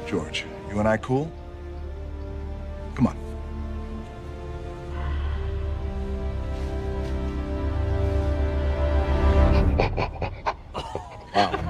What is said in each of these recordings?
George, you and I cool? Come on. Wow.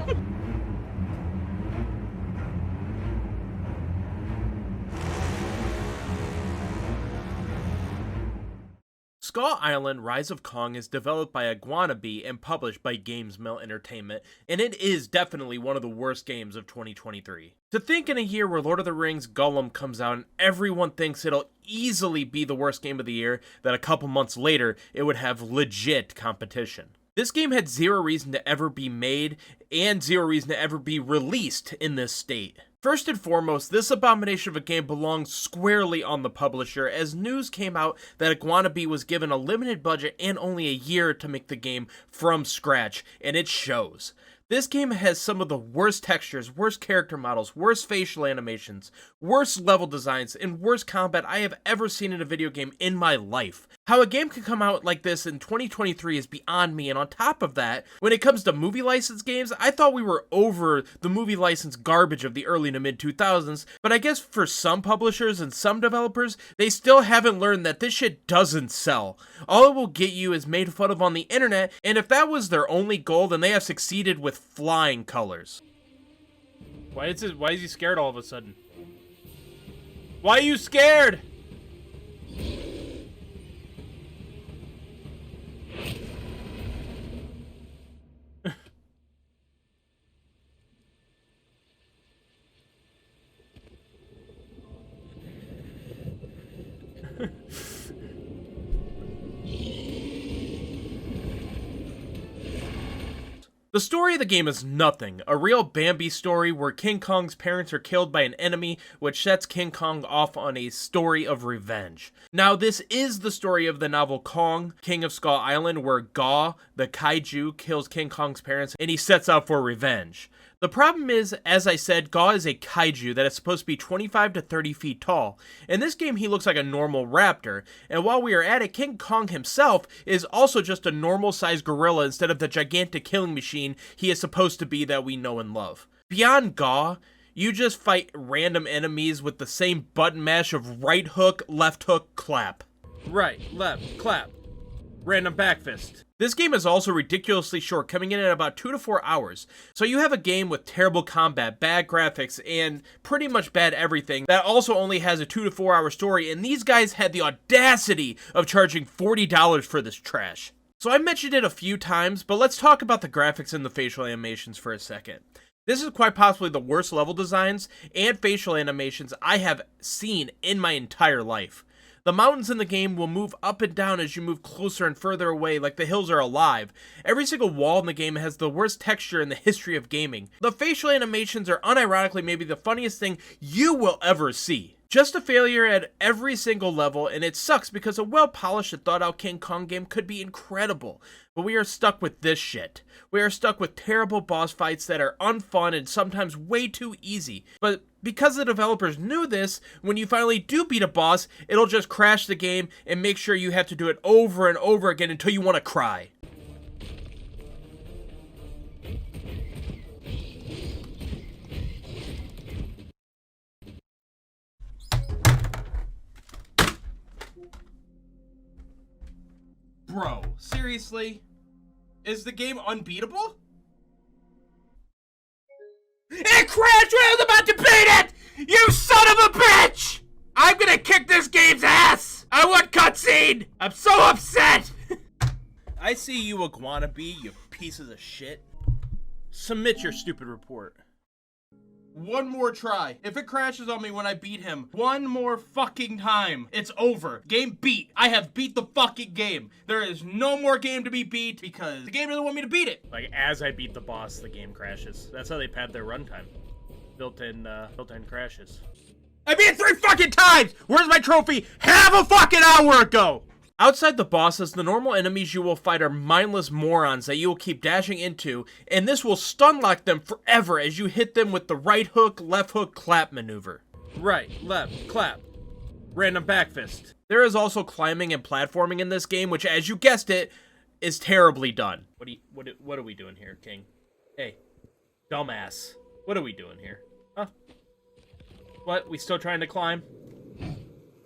Skull Island: Rise of Kong is developed by Iguanabee and published by Games Mill Entertainment, and it is definitely one of the worst games of 2023. To think in a year where Lord of the Rings Gollum comes out and everyone thinks it'll easily be the worst game of the year, that a couple months later it would have legit competition. This game had zero reason to ever be made, and zero reason to ever be released in this state. First and foremost, this abomination of a game belongs squarely on the publisher, as news came out that Iguanabee was given a limited budget and only a year to make the game from scratch, and it shows. This game has some of the worst textures, worst character models, worst facial animations, worst level designs, and worst combat I have ever seen in a video game in my life. How a game can come out like this in 2023 is beyond me, and on top of that, when it comes to movie license games, I thought we were over the movie license garbage of the early to mid 2000s, but I guess for some publishers and some developers, they still haven't learned that this shit doesn't sell. All it will get you is made fun of on the internet, and if that was their only goal, then they have succeeded with flying colors. Why is he scared all of a sudden? Why are you scared? The story of the game is nothing, a real Bambi story where King Kong's parents are killed by an enemy, which sets King Kong off on a story of revenge. Now, this is the story of the novel Kong, King of Skull Island, where Gaw, the kaiju, kills King Kong's parents and he sets out for revenge. The problem is, as I said, Gaw is a kaiju that is supposed to be 25 to 30 feet tall. In this game, he looks like a normal raptor, and while we are at it, King Kong himself is also just a normal-sized gorilla instead of the gigantic killing machine he is supposed to be that we know and love. Beyond Gaw, you just fight random enemies with the same button mash of right hook, left hook, clap. Right, left, clap. Random back fist. This game is also ridiculously short, coming in at about 2 to 4 hours. So you have a game with terrible combat, bad graphics, and pretty much bad everything that also only has a 2 to 4 hour story, and these guys had the audacity of charging $40 for this trash. So I mentioned it a few times, but let's talk about the graphics and the facial animations for a second. This is quite possibly the worst level designs and facial animations I have seen in my entire life. The mountains in the game will move up and down as you move closer and further away, like the hills are alive. Every single wall in the game has the worst texture in the history of gaming. The facial animations are unironically maybe the funniest thing you will ever see. Just a failure at every single level, and it sucks because a well-polished and thought-out King Kong game could be incredible. But we are stuck with this shit. We are stuck with terrible boss fights that are unfun and sometimes way too easy. But because the developers knew this, when you finally do beat a boss, it'll just crash the game and make sure you have to do it over and over again until you want to cry. Bro, seriously? Is the game unbeatable? It crashed when I was about to beat it! You son of a bitch! I'm gonna kick this game's ass! I want cutscene! I'm so upset! I see you, Iguanabee, you pieces of shit. Submit your stupid report. One more try. If it crashes on me when I beat him one more fucking time, it's over. Game beat. I have beat the fucking game. There is no more game to be beat because the game doesn't want me to beat it. Like, as I beat the boss, the game crashes. That's how they pad their runtime. Built-in crashes. I beat it 3 fucking times! Where's my trophy? Half a fucking hour ago! Outside the bosses, the normal enemies you will fight are mindless morons that you will keep dashing into, and this will stun lock them forever as you hit them with the right hook, left hook, clap maneuver. Right, left, clap. Random back fist. There is also climbing and platforming in this game, which, as you guessed it, is terribly done. What are we doing here, King? Hey, dumbass. What are we doing here? Huh? What? We still trying to climb?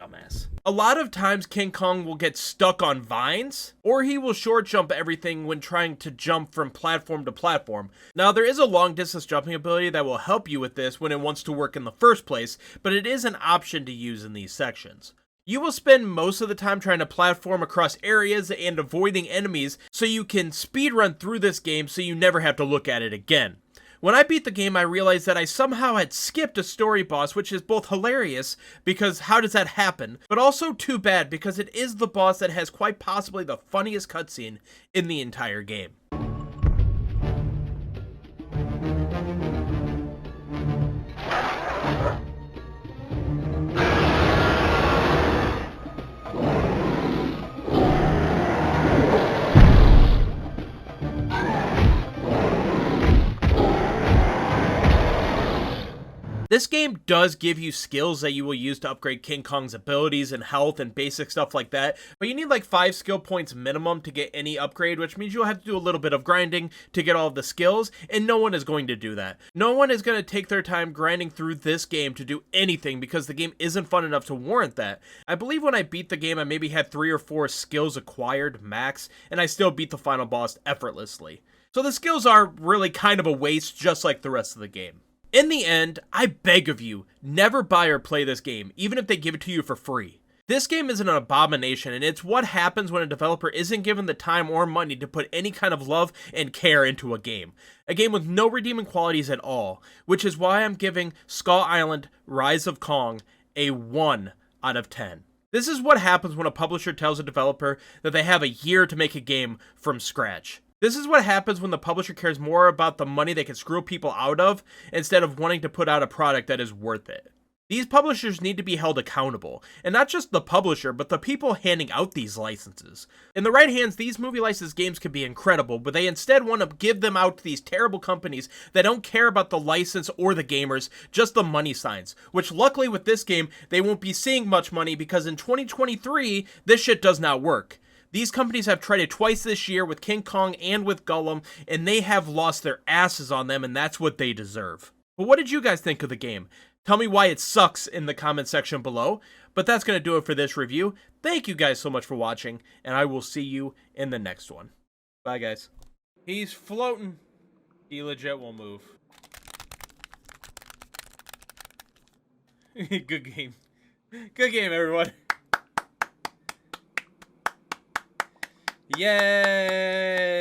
Dumbass. A lot of times King Kong will get stuck on vines, or he will short jump everything when trying to jump from platform to platform. Now, there is a long distance jumping ability that will help you with this when it wants to work in the first place, but it is an option to use in these sections. You will spend most of the time trying to platform across areas and avoiding enemies so you can speedrun through this game so you never have to look at it again. When I beat the game, I realized that I somehow had skipped a story boss, which is both hilarious, because how does that happen, but also too bad, because it is the boss that has quite possibly the funniest cutscene in the entire game. This game does give you skills that you will use to upgrade King Kong's abilities and health and basic stuff like that, but you need like 5 skill points minimum to get any upgrade, which means you'll have to do a little bit of grinding to get all of the skills, and no one is going to do that. No one is going to take their time grinding through this game to do anything because the game isn't fun enough to warrant that. I believe when I beat the game, I maybe had 3 or 4 skills acquired max, and I still beat the final boss effortlessly. So the skills are really kind of a waste, just like the rest of the game. In the end, I beg of you, never buy or play this game, even if they give it to you for free. This game is an abomination, and it's what happens when a developer isn't given the time or money to put any kind of love and care into a game. A game with no redeeming qualities at all, which is why I'm giving Skull Island Rise of Kong a 1 out of 10. This is what happens when a publisher tells a developer that they have a year to make a game from scratch. This is what happens when the publisher cares more about the money they can screw people out of instead of wanting to put out a product that is worth it. These publishers need to be held accountable, and not just the publisher, but the people handing out these licenses. In the right hands, these movie license games could be incredible, but they instead want to give them out to these terrible companies that don't care about the license or the gamers, just the money signs, which luckily with this game, they won't be seeing much money because in 2023, this shit does not work. These companies have tried it twice this year with King Kong and with Gollum, and they have lost their asses on them, and that's what they deserve. But what did you guys think of the game? Tell me why it sucks in the comment section below. But that's going to do it for this review. Thank you guys so much for watching, and I will see you in the next one. Bye, guys. He's floating. He legit will move. Good game. Good game, everyone. Yay!